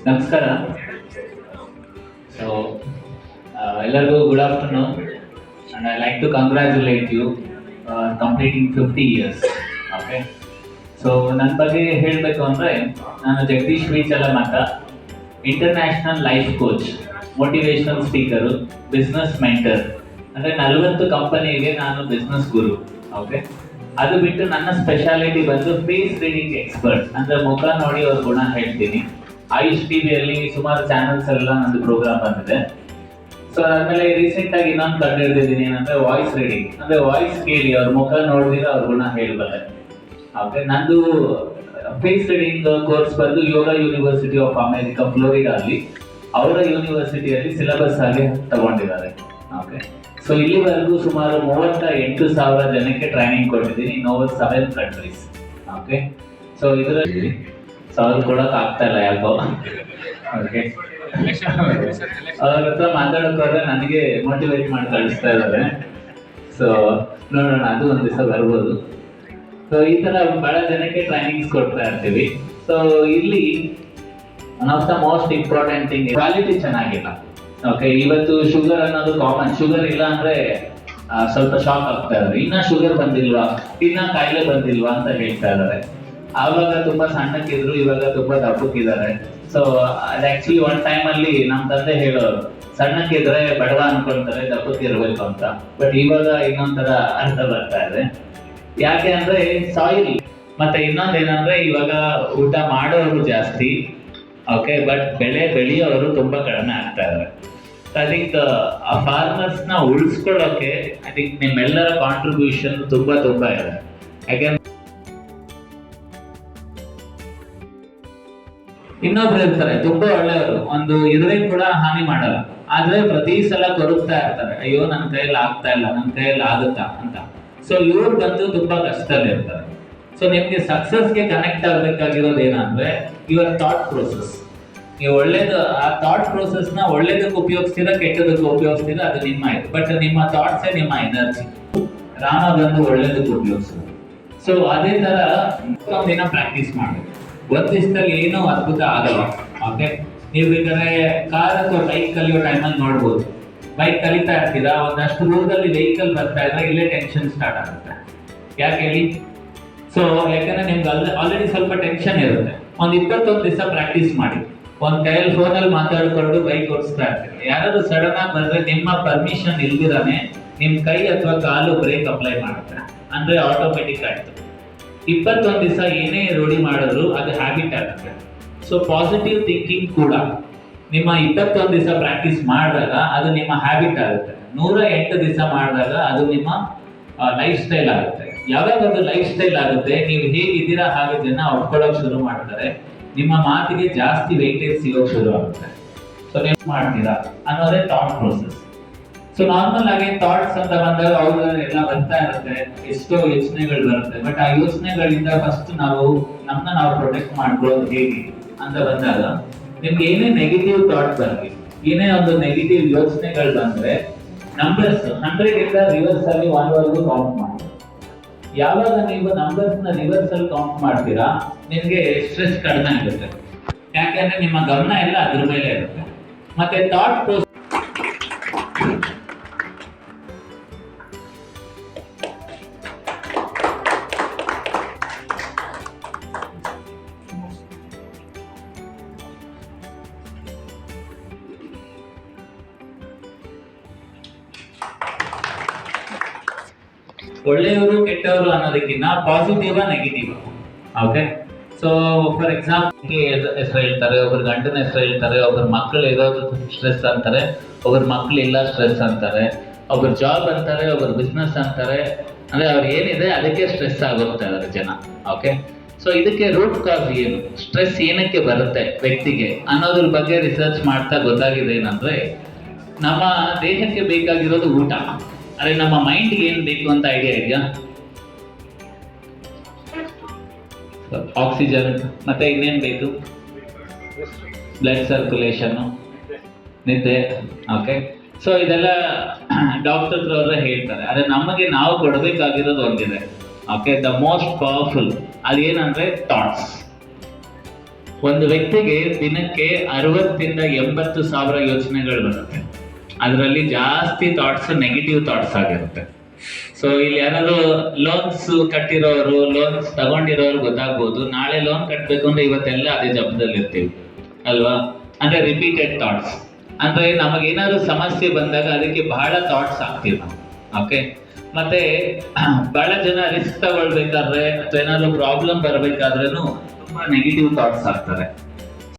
ನಮಸ್ಕಾರ. ಸೊ ಎಲ್ಲರಿಗೂ good afternoon and I like to congratulate you completing 50 years. Okay, so ನನ್ನ ಬಗ್ಗೆ ಹೇಳಬೇಕು ಅಂದರೆ, ನಾನು ಜಗದೀಶ್ ಶ್ರೀಚಲಂ ಅಂತ, international life coach, motivational speaker, business mentor. ಅಂದರೆ 40 ಕಂಪನಿಗೆ ನಾನು ಬಿಸ್ನೆಸ್ ಗುರು. ಓಕೆ, ಅದು ಬಿಟ್ಟು ನನ್ನ ಸ್ಪೆಷಾಲಿಟಿ ಬಂದು ಫೇಸ್ ರೀಡಿಂಗ್ ಎಕ್ಸ್ಪರ್ಟ್. ಅಂದರೆ ಮುಖ ನೋಡಿ ಅವ್ರ ಗುಣ ಹೇಳ್ತೀನಿ. ಆಯುಷ್ ಟಿವಿಯಲ್ಲಿ ಸುಮಾರು ಚಾನಲ್ಸ್ ಎಲ್ಲ ನಂದು ಪ್ರೋಗ್ರಾಮ್ ಬಂದಿದೆ. ಸೊ ಅದಾದ್ಮೇಲೆ ರೀಸೆಂಟ್ ಆಗಿ ಇನ್ನೊಂದು ಕಂಡು ಹಿಡಿದಿದ್ದೀನಿ, ಏನಂದ್ರೆ ವಾಯ್ಸ್ ರೀಡಿಂಗ್. ಅಂದ್ರೆ ವಾಯ್ಸ್ ಕೇಳಿ ಅವ್ರ ಮುಖ ನೋಡಿದ್ರೆ ಅವ್ರ ಗುಣ ಹೇಳ್ಬಲ್ಲೆ. ಓಕೆ, ನಂದು ಫೇಸ್ ರೀಡಿಂಗ್ ಕೋರ್ಸ್ ಬಂದು ಯೋಗ ಯೂನಿವರ್ಸಿಟಿ ಆಫ್ ಅಮೆರಿಕಾ ಫ್ಲೋರಿಡಾ ಅಲ್ಲಿ, ಅವರ ಯೂನಿವರ್ಸಿಟಿಯಲ್ಲಿ ಸಿಲೆಬಸ್ ಆಗಿ ತಗೊಂಡಿದ್ದಾರೆ. ಓಕೆ, ಸೊ ಇಲ್ಲಿವರೆಗೂ ಸುಮಾರು 38,000 ಜನಕ್ಕೆ ಟ್ರೈನಿಂಗ್ ಕೊಟ್ಟಿದ್ದೀನಿ ಇನ್ ಓವರ್ 7 ಕಂಟ್ರೀಸ್. ಓಕೆ, ಸೊ ಇದರಲ್ಲಿ ಅವ್ರು ಕೊಡೋಕೆ ಆಗ್ತಾ ಇಲ್ಲ ಯಾಕೋ. ಓಕೆ, ಅವ್ರ ಹತ್ರ ಮಾತಾಡೋಕ್ಕೋದ್ರೆ ನನಗೆ ಮೋಟಿವೇಟ್ ಮಾಡಿ ಕಳಿಸ್ತಾ ಇದ್ದಾರೆ. ಸೊ ನೋಡೋಣ, ಅದು ಒಂದು ದಿವಸ ಬರ್ಬೋದು. ಸೊ ಈ ಥರ ಬಹಳ ಜನಕ್ಕೆ ಟ್ರೈನಿಂಗ್ಸ್ ಕೊಡ್ತಾ ಇರ್ತೀವಿ. ಸೊ ಇಲ್ಲಿ one of the most important thing, quality ಚೆನ್ನಾಗಿಲ್ಲ. ಓಕೆ, ಇವತ್ತು ಶುಗರ್ ಅನ್ನೋದು ಕಾಮನ್. ಶುಗರ್ ಇಲ್ಲ ಅಂದ್ರೆ ಸ್ವಲ್ಪ ಶಾಕ್ ಆಗ್ತಾ ಇದ್ದಾರೆ. ಇನ್ನ ಶುಗರ್ ಬಂದಿಲ್ವಾ, ಇನ್ನ ಕಾಯಿಲೆ ಬಂದಿಲ್ವಾ ಅಂತ ಹೇಳ್ತಾ ಇದ್ದಾರೆ. ಆವಾಗ ತುಂಬಾ ಸಣ್ಣಕ್ಕಿದ್ರು, ಇವಾಗ ತುಂಬಾ ದಪ್ಪಕ್ಕಿದ್ದಾರೆ. ಸೊ ಅದು ಆಕ್ಚುಲಿ ಒನ್ ಟೈಮ್ ಅಲ್ಲಿ ನಮ್ಮ ತಂದೆ ಹೇಳೋರು, ಸಣ್ಣಕ್ಕಿದ್ರೆ ಬಡವ ಅನ್ಕೊಂತಾರೆ, ದಪ್ಪಕ್ಕಿರ್ಬೇಕು ಅಂತ. ಬಟ್ ಇವಾಗ ಇನ್ನೊಂಥರ ಅರ್ಥ ಬರ್ತಾ ಇದೆ. ಯಾಕೆ ಅಂದ್ರೆ ಸಾಯಿಲ್, ಮತ್ತೆ ಇನ್ನೊಂದೇನಂದ್ರೆ ಇವಾಗ ಊಟ ಮಾಡೋರು ಜಾಸ್ತಿ. ಓಕೆ, ಬಟ್ ಬೆಳೆ ಬೆಳೆಯೋರು ತುಂಬಾ ಕಡಿಮೆ ಆಗ್ತಾ ಇದ್ದಾರೆ. ಐ ಥಿಂಕ್ ಆ ಫಾರ್ಮರ್ಸ್ ನ ಉಳಿಸ್ಕೊಳ್ಳೋಕೆ ಐ ಥಿಂಕ್ ನಿಮ್ಮೆಲ್ಲರ ಕಾಂಟ್ರಿಬ್ಯೂಷನ್ ತುಂಬಾ ಇದೆ. ಯಾಕೆಂದ್ರೆ ಇನ್ನೊಬ್ರು ಇರ್ತಾರೆ ತುಂಬಾ ಒಳ್ಳೆಯವರು, ಒಂದು ಇದರಿಂದ ಕೂಡ ಹಾನಿ ಮಾಡಲ್ಲ, ಆದ್ರೆ ಪ್ರತಿ ಸಲ ಕೊರಗ್ತಾ ಇರ್ತಾರೆ, ಅಯ್ಯೋ ನನ್ನ ಕೈಯಲ್ಲಿ ಆಗ್ತಾ ಇಲ್ಲ, ನನ್ನ ಕೈಯಲ್ಲಿ ಆಗುತ್ತಾ ಅಂತ. ಸೊ ಇವ್ರು ಬಂದು ತುಂಬಾ ಕಷ್ಟದಲ್ಲಿ ಇರ್ತಾರೆ. ಸೊ ನಿಮ್ಗೆ ಸಕ್ಸಸ್ಗೆ ಕನೆಕ್ಟ್ ಆಗ್ಬೇಕಾಗಿರೋದು ಏನಂದ್ರೆ ಯುವರ್ ಥಾಟ್ ಪ್ರೋಸೆಸ್. ನೀವು ಒಳ್ಳೇದು ಆ ಥಾಟ್ ಪ್ರೋಸೆಸ್ ನ ಒಳ್ಳೇದಕ್ಕೆ ಉಪಯೋಗಿಸ್ತೀರಾ, ಕೆಟ್ಟದಕ್ಕೆ ಉಪಯೋಗಿಸ್ತೀರಾ, ಅದು ನಿಮ್ಮ ಇದು. ಬಟ್ ನಿಮ್ಮ ಥಾಟ್ಸೇ ನಿಮ್ಮ ಎನರ್ಜಿ. ರಾಮ ಬಂದು ಒಳ್ಳೇದಕ್ಕೆ ಉಪಯೋಗಿಸೋದು. ಸೊ ಅದೇ ತರ ಒಂದಿನ ಪ್ರಾಕ್ಟೀಸ್ ಮಾಡಬೇಕು. ಒಂದ್ ದಿವಸದಲ್ಲಿ ಏನೋ ಅದ್ಭುತ ಆಗಲ್ಲ. ಓಕೆ, ನೀವು ಬೇಕಾದ್ರೆ ಕಾರ್ ಅಥವಾ ಬೈಕ್ ಕಲಿಯೋ ಟೈಮಲ್ಲಿ ನೋಡ್ಬೋದು, ಬೈಕ್ ಕಲಿತಾ ಇರ್ತೀರಾ, ಒಂದಷ್ಟು ದೂರದಲ್ಲಿ ವೆಹಿಕಲ್ ಬರ್ತಾ ಇದ್ರೆ ಇಲ್ಲೇ ಟೆನ್ಷನ್ ಸ್ಟಾರ್ಟ್ ಆಗುತ್ತೆ. ಯಾಕೆ ಹೇಳಿ? ಸೊ ಯಾಕಂದ್ರೆ ನಿಮ್ಗೆ ಆಲ್ರೆಡಿ ಸ್ವಲ್ಪ ಟೆನ್ಷನ್ ಇರುತ್ತೆ. ಒಂದ್ 21 ದಿವಸ ಪ್ರಾಕ್ಟೀಸ್ ಮಾಡಿ. ಒಂದ್ ಕೈಯಲ್ಲಿ ಫೋನಲ್ಲಿ ಮಾತಾಡ್ಕೊಂಡು ಬೈಕ್ ಓಡಿಸ್ತಾ ಇರ್ತೀರಿ, ಯಾರಾದ್ರೂ ಸಡನ್ ಆಗಿ ಬಂದ್ರೆ ನಿಮ್ಮ ಪರ್ಮಿಷನ್ ಇಲ್ದಿರಾನೆ ನಿಮ್ ಕೈ ಅಥವಾ ಕಾಲು ಬ್ರೇಕ್ ಅಪ್ಲೈ ಮಾಡುತ್ತೆ, ಅಂದ್ರೆ ಆಟೋಮೆಟಿಕ್ ಆಯ್ತು. 21 ದಿವಸ ಏನೇ ರೂಢಿ ಮಾಡಿದ್ರು ಅದು ಹ್ಯಾಬಿಟ್ ಆಗುತ್ತೆ. ಸೊ ಪಾಸಿಟಿವ್ ಥಿಂಕಿಂಗ್ ಕೂಡ ನಿಮ್ಮ 21 ದಿವಸ ಪ್ರಾಕ್ಟೀಸ್ ಮಾಡಿದಾಗ ಅದು ನಿಮ್ಮ ಹ್ಯಾಬಿಟ್ ಆಗುತ್ತೆ. 108 ದಿವಸ ಮಾಡಿದಾಗ ಅದು ನಿಮ್ಮ ಲೈಫ್ ಸ್ಟೈಲ್ ಆಗುತ್ತೆ. ಯಾವಾಗ ಅದು ಲೈಫ್ ಸ್ಟೈಲ್ ಆಗುತ್ತೆ, ನೀವು ಹೇಗಿದ್ದೀರಾ ಹಾಗೆ ಜನ ಒಪ್ಕೊಳ್ಳೋಕೆ ಶುರು ಮಾಡ್ತಾರೆ, ನಿಮ್ಮ ಮಾತಿಗೆ ಜಾಸ್ತಿ ವೆಯ್ಟೇಜ್ ಸಿಗೋಕೆ ಶುರು ಆಗುತ್ತೆ. ಸೊ ನೀವು ಮಾಡ್ತೀರಾ ಅನ್ನೋದೇ ಥಾಟ್ ಪ್ರೋಸೆಸ್. ಸೊ ನಾರ್ಮಲ್ ಆಗಿ ಥಾಟ್ಸ್ ಅಂತ ಬಂದಾಗ ಅವು ಎಲ್ಲ ಬರ್ತಾ ಇರುತ್ತೆ, ಎಷ್ಟೋ ಯೋಚನೆಗಳು ಬರುತ್ತೆ. ಬಟ್ ಆ ಯೋಚನೆಗಳಿಂದ ಫಸ್ಟ್ ನಾವು ಪ್ರೊಟೆಕ್ಟ್ ಮಾಡ್ಕೊಳ್ಳೋದು ಹೇಗೆ ಅಂತ ಬಂದಾಗ, ನಿಮ್ಗೆ ಏನೇ ನೆಗೆಟಿವ್ ಥಾಟ್ ಬರಲಿ, ಏನೇ ಒಂದು ನೆಗೆಟಿವ್ ಯೋಚನೆಗಳು ಬಂದ್ರೆ ನಂಬರ್ಸ್ 100 ಇಂದ ರಿವರ್ಸ್ ಅಲ್ಲಿ 1 ವರೆಗೂ ಕೌಂಟ್ ಮಾಡಿ. ಯಾವಾಗ ನೀವು ನಂಬರ್ಸ್ ನ ರಿವರ್ಸ್ ಅಲ್ಲಿ ಕೌಂಟ್ ಮಾಡ್ತೀರಾ, ನಿಮ್ಗೆ ಸ್ಟ್ರೆಸ್ ಕಡಿಮೆ ಆಗುತ್ತೆ. ಯಾಕಂದ್ರೆ ನಿಮ್ಮ ಗಮನ ಎಲ್ಲ ಅದ್ರ ಮೇಲೆ ಇರುತ್ತೆ. ಮತ್ತೆ ಥಾಟ್ ಪ್ರೋಸೆಸ್ ಒಳ್ಳೆಯವರು ಕೆಟ್ಟವರು ಅನ್ನೋದಕ್ಕಿಂತ positive negative. Okay, so for example ಹೆಸರು ಹೇಳ್ತಾರೆ, ಒಬ್ಬರು ಗಂಡನ ಹೆಸರು ಹೇಳ್ತಾರೆ, ಒಬ್ಬರ ಮಕ್ಕಳು ಇರೋದು ಸ್ಟ್ರೆಸ್ ಅಂತಾರೆ, ಒಬ್ಬರ ಮಕ್ಕಳು ಇಲ್ಲ ಸ್ಟ್ರೆಸ್ ಅಂತಾರೆ, ಒಬ್ಬರು ಜಾಬ್ ಅಂತಾರೆ, ಒಬ್ಬರು ಬಿಸ್ನೆಸ್ ಅಂತಾರೆ. ಅಂದ್ರೆ ಅವ್ರು ಏನಿದೆ ಅದಕ್ಕೆ ಸ್ಟ್ರೆಸ್ ಆಗೋಗ್ತಾ ಇದ್ದಾರೆ ಜನ. ಓಕೆ, ಸೊ ಇದಕ್ಕೆ ರೂಟ್ ಕಾಸ್ ಏನು, ಸ್ಟ್ರೆಸ್ ಏನಕ್ಕೆ ಬರುತ್ತೆ ವ್ಯಕ್ತಿಗೆ ಅನ್ನೋದ್ರ ಬಗ್ಗೆ ರಿಸರ್ಚ್ ಮಾಡ್ತಾ ಗೊತ್ತಾಗಿದೆ ಏನಂದ್ರೆ, ನಮ್ಮ ದೇಹಕ್ಕೆ ಬೇಕಾಗಿರೋದು ಊಟ, ಅರೆ ನಮ್ಮ ಮೈಂಡ್ಗೆ ಏನ್ ಬೇಕು ಅಂತ ಐಡಿಯಾ ಇದೆಯಾ? ಆಕ್ಸಿಜನ್, ಮತ್ತೆ ಇನ್ನೇನ್ ಬೇಕು? ಬ್ಲಡ್ ಸರ್ಕ್ಯುಲೇಷನ್, ನಿದ್ದೆ. ಓಕೆ, ಸೊ ಇದೆಲ್ಲ ಡಾಕ್ಟರ್ ಅವರೇ ಹೇಳ್ತಾರೆ. ಅದೇ ನಮಗೆ ನಾವು ಕೊಡಬೇಕಾಗಿರೋದು ಒಂದಿದೆ. ಓಕೆ, ದ ಮೋಸ್ಟ್ ಪವರ್ಫುಲ್ ಅದೇನಂದ್ರೆ ಥಾಟ್ಸ್. ಒಂದು ವ್ಯಕ್ತಿಗೆ ದಿನಕ್ಕೆ 60,000 80,000 ಯೋಚನೆಗಳು ಬರುತ್ತೆ. ಅದರಲ್ಲಿ ಜಾಸ್ತಿ ಥಾಟ್ಸ್ ನೆಗೆಟಿವ್ ಥಾಟ್ಸ್ ಆಗಿರುತ್ತೆ. ಸೊ ಇಲ್ಲಿ ಯಾರಾದ್ರು ಲೋನ್ಸ್ ಕಟ್ಟಿರೋರು, ಲೋನ್ಸ್ ತಗೊಂಡಿರೋರು ಗೊತ್ತಾಗ್ಬೋದು, ನಾಳೆ ಲೋನ್ ಕಟ್ಟಬೇಕು ಅಂದ್ರೆ ಇವತ್ತೆಲ್ಲ ಅದೇ ಜಪದಲ್ಲಿ ಇರ್ತೀವಿ ಅಲ್ವಾ. ಅಂದ್ರೆ ರಿಪೀಟೆಡ್ ಥಾಟ್ಸ್, ಅಂದ್ರೆ ನಮಗೇನಾದ್ರು ಸಮಸ್ಯೆ ಬಂದಾಗ ಅದಕ್ಕೆ ಬಹಳ ಥಾಟ್ಸ್ ಆಗ್ತೀವಿ ನಾವು. ಓಕೆ, ಮತ್ತೆ ಬಹಳ ಜನ ರಿಸ್ಕ್ ತಗೊಳ್ಬೇಕಾದ್ರೆ ಅಥವಾ ಏನಾದ್ರು ಪ್ರಾಬ್ಲಮ್ ಬರ್ಬೇಕಾದ್ರೂ ತುಂಬಾ ನೆಗೆಟಿವ್ ಥಾಟ್ಸ್ ಆಗ್ತಾರೆ.